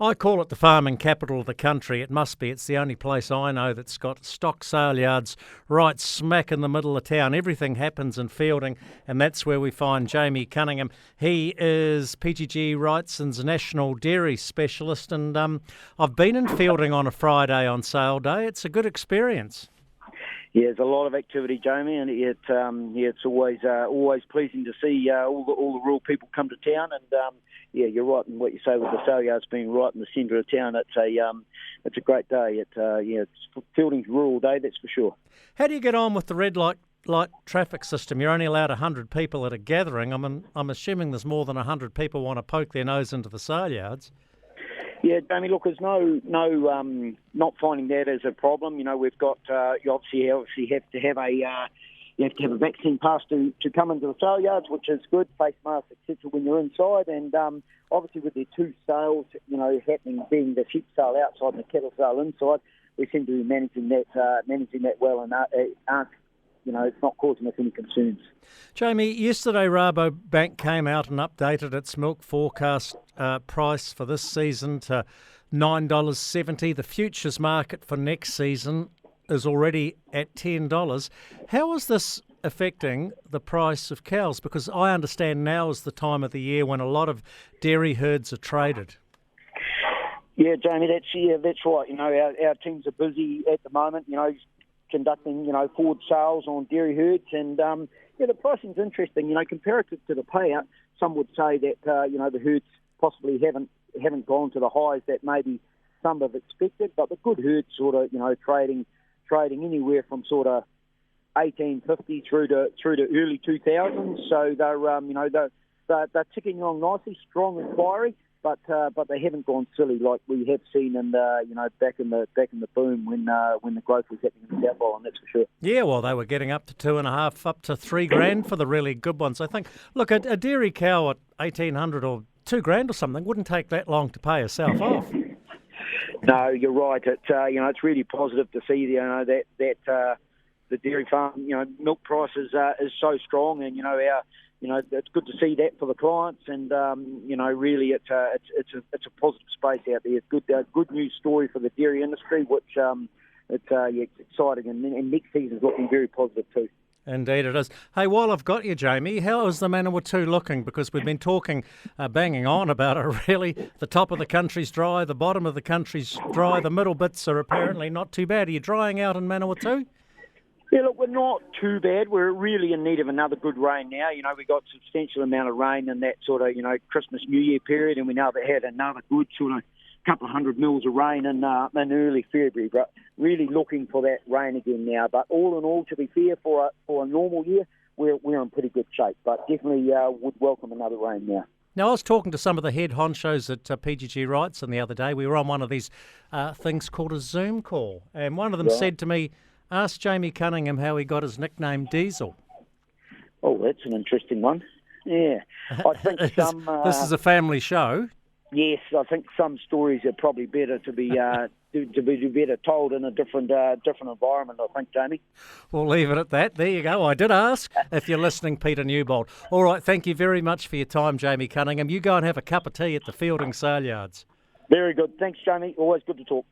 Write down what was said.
I call it the farming capital of the country. It must be. It's the only place I know that's got stock sale yards right smack in the middle of town. Everything happens in Feilding, and that's where we find Jamie Cunningham. He is PGG Wrightson's national dairy specialist, and I've been in Feilding on a Friday on sale day. It's a good experience. Yeah, there's a lot of activity, Jamie, and it's always pleasing to see all the rural people come to town. And you're right in what you say with the sale yards being right in the centre of town. It's a great day. It's Feilding's rural day, that's for sure. How do you get on with the red light traffic system? You're only allowed 100 people at a gathering. I'm assuming there's more than 100 people want to poke their nose into the sale yards. Yeah, Jamie, look, there's no not finding that as a problem. You know, we've got you obviously have to have a vaccine pass to come into the sale yards, which is good. Face masks, etc. when you're inside, and obviously with the two sales, happening, being the sheep sale outside and the cattle sale inside, we seem to be managing that well, and it's not causing us any concerns. Jamie, yesterday Rabobank came out and updated its milk forecast price for this season to $9.70. The futures market for next season is already at $10. How is this affecting the price of cows? Because I understand now is the time of the year when a lot of dairy herds are traded. Yeah, Jamie, that's right. Our teams are busy at the moment, conducting, forward sales on dairy herds, and the pricing's interesting. Comparative to the payout, some would say that the herds possibly haven't gone to the highs that maybe some have expected, but the good herds sort of trading anywhere from sort of 1850 through to early 2000s. So they're ticking along nicely, strong inquiry. But they haven't gone silly like we have seen in back in the boom when the growth was happening in the South Island, that's for sure. Yeah, well, they were getting up to $2.5, up to $3,000 for the really good ones. I think. Look, a dairy cow at $1,800 or $2,000 or something wouldn't take that long to pay herself off. No, you're right. It's really positive to see that the dairy farm milk price is so strong, and it's good to see that for the clients, and really it's a positive space out there. It's good news story for the dairy industry, which it's exciting, and next season's looking very positive too. Indeed it is. Hey, while I've got you, Jamie, how is the Manawatu looking? Because we've been talking, banging on about it really. The top of the country's dry, the bottom of the country's dry, the middle bits are apparently not too bad. Are you drying out in Manawatu? Yeah, look, we're not too bad. We're really in need of another good rain now. We got a substantial amount of rain in that sort of, Christmas, New Year period, and we now had another good sort of couple of 100 mils of rain in early February. But really looking for that rain again now. But all in all, to be fair, for a normal year, we're in pretty good shape. But definitely would welcome another rain now. Now, I was talking to some of the head honchos at PGG Wrightson the other day. We were on one of these things called a Zoom call, and one of them said to me, ask Jamie Cunningham how he got his nickname Diesel. Oh, that's an interesting one. Yeah, I think some. This is a family show. Yes, I think some stories are probably better to be better told in a different environment. I think, Jamie. We'll leave it at that. There you go. I did ask if you're listening, Peter Newbold. All right, thank you very much for your time, Jamie Cunningham. You go and have a cup of tea at the Feilding Sale Yards. Very good. Thanks, Jamie. Always good to talk.